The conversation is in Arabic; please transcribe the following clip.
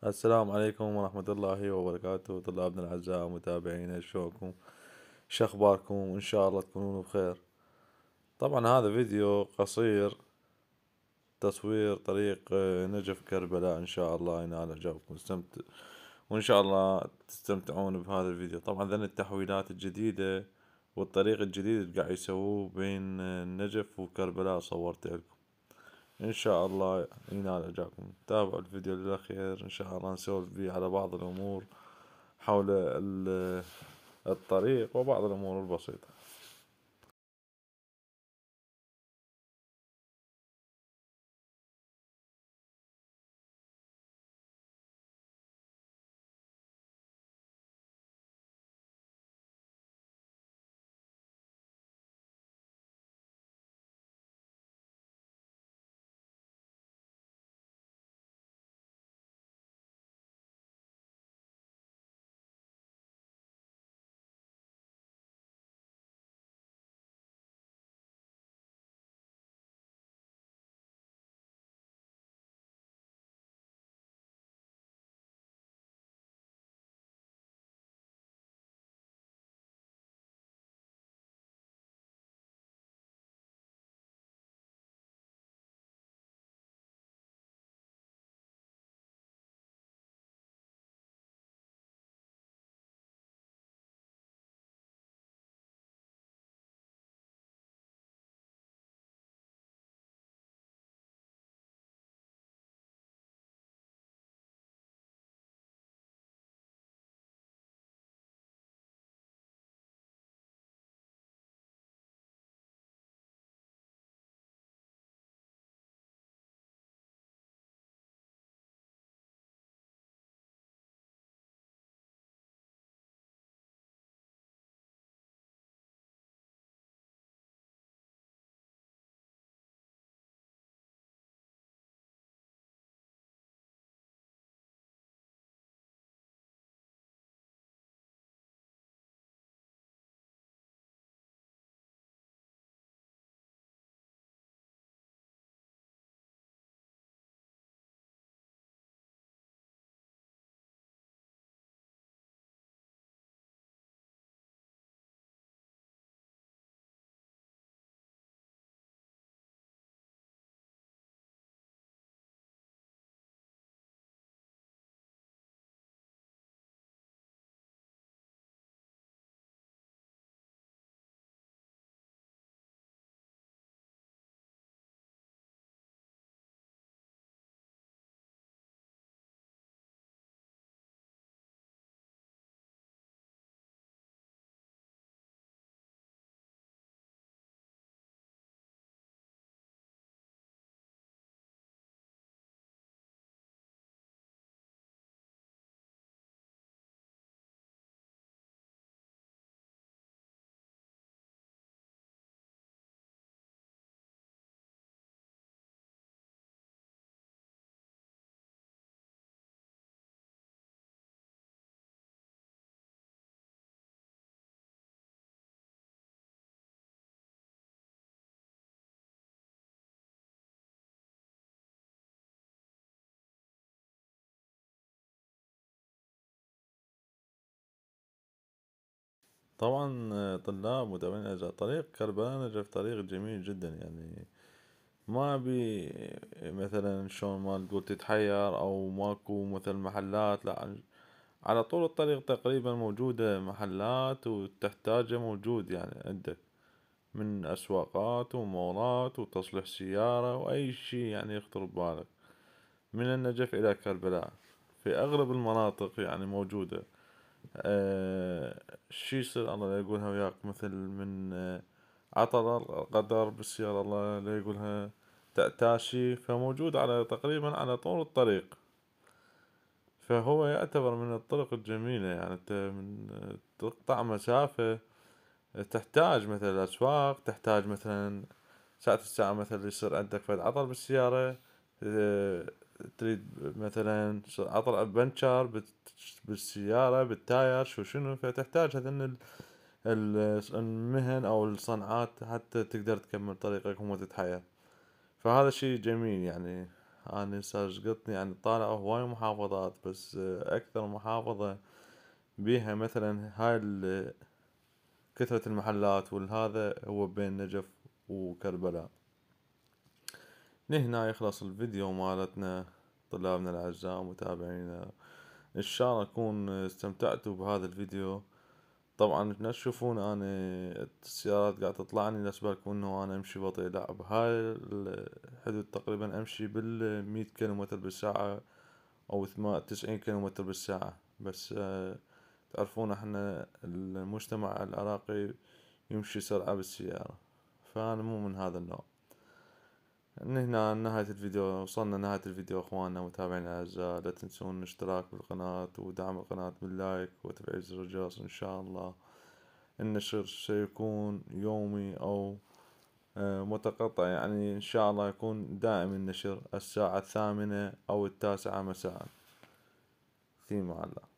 السلام عليكم ورحمة الله وبركاته، طلابنا الأعزاء متابعينا شلونكم؟ شخباركم؟ وإن شاء الله تكونون بخير. طبعا هذا فيديو قصير تصوير طريق نجف كربلاء، إن شاء الله ينال إعجابكم وإن شاء الله تستمتعون بهذا الفيديو. طبعا ذن التحويلات الجديدة والطريق الجديد اللي قاعد يسووه بين النجف وكربلاء صورت لكم، ان شاء الله ينال اعجابكم. تابعوا الفيديو للاخير، ان شاء الله نسولف بيه على بعض الامور حول الطريق وبعض الامور البسيطة. طبعا طلاب متابعين الاعزاء، طريق كربلاء نجف طريق جميل جدا، يعني ما بي مثلا شلون ما تقول تتحير او ماكو مثل محلات، لا، على طول الطريق تقريبا موجودة محلات وتحتاجه موجود، يعني عندك من اسواقات ومولات وتصليح سيارة واي شي يعني يخطر ببالك من النجف الى كربلاء في اغلب المناطق يعني موجودة. شي يصير الله لا يقولها وياك، مثل من عطر قدر بالسيارة الله لا يقولها تأتاشي، فموجود على تقريبا على طول الطريق، فهو يعتبر من الطرق الجميلة. يعني انت من تقطع مسافة، تحتاج مثلا الأسواق، تحتاج مثلا ساعة الساعة مثلا يصير عندك فد عطل بالسيارة، اه، تريد مثلا عطل بنشر بالسيارة بالتاير شنو، فتحتاج هذن المهن او الصنعات حتى تقدر تكمل طريقك وما تتحير. فهذا شيء جميل يعني، أنا ساجقتني يعني طالع هواي محافظات، بس أكثر محافظة بيها مثلا هاي كثرة المحلات والهذا هو بين نجف وكربلاء. لهنا يخلص الفيديو مالتنا طلابنا الأعزاء ومتابعينا. إن شاء الله تكون استمتعتوا بهذا الفيديو. طبعا لا تشوفون أنا السيارات قاعدة تطلعني لا تبالكم إنه أنا أمشي بطيء، لا، بهاي الحدود تقريبا أمشي 100 كيلومتر بالساعة أو 90 كيلومتر بالساعة. بس تعرفون احنا المجتمع العراقي يمشي سرعة بالسيارة، فأنا مو من هذا النوع. من هنا نهاية الفيديو، وصلنا نهاية الفيديو اخواننا متابعينا الاعزاء. لا تنسون الاشتراك بالقناة ودعم القناة باللايك وتفعيل زر الجرس. ان شاء الله النشر سيكون يومي او متقطع، يعني ان شاء الله يكون دائم النشر الساعة 8 او 9 مساء. في مع الله.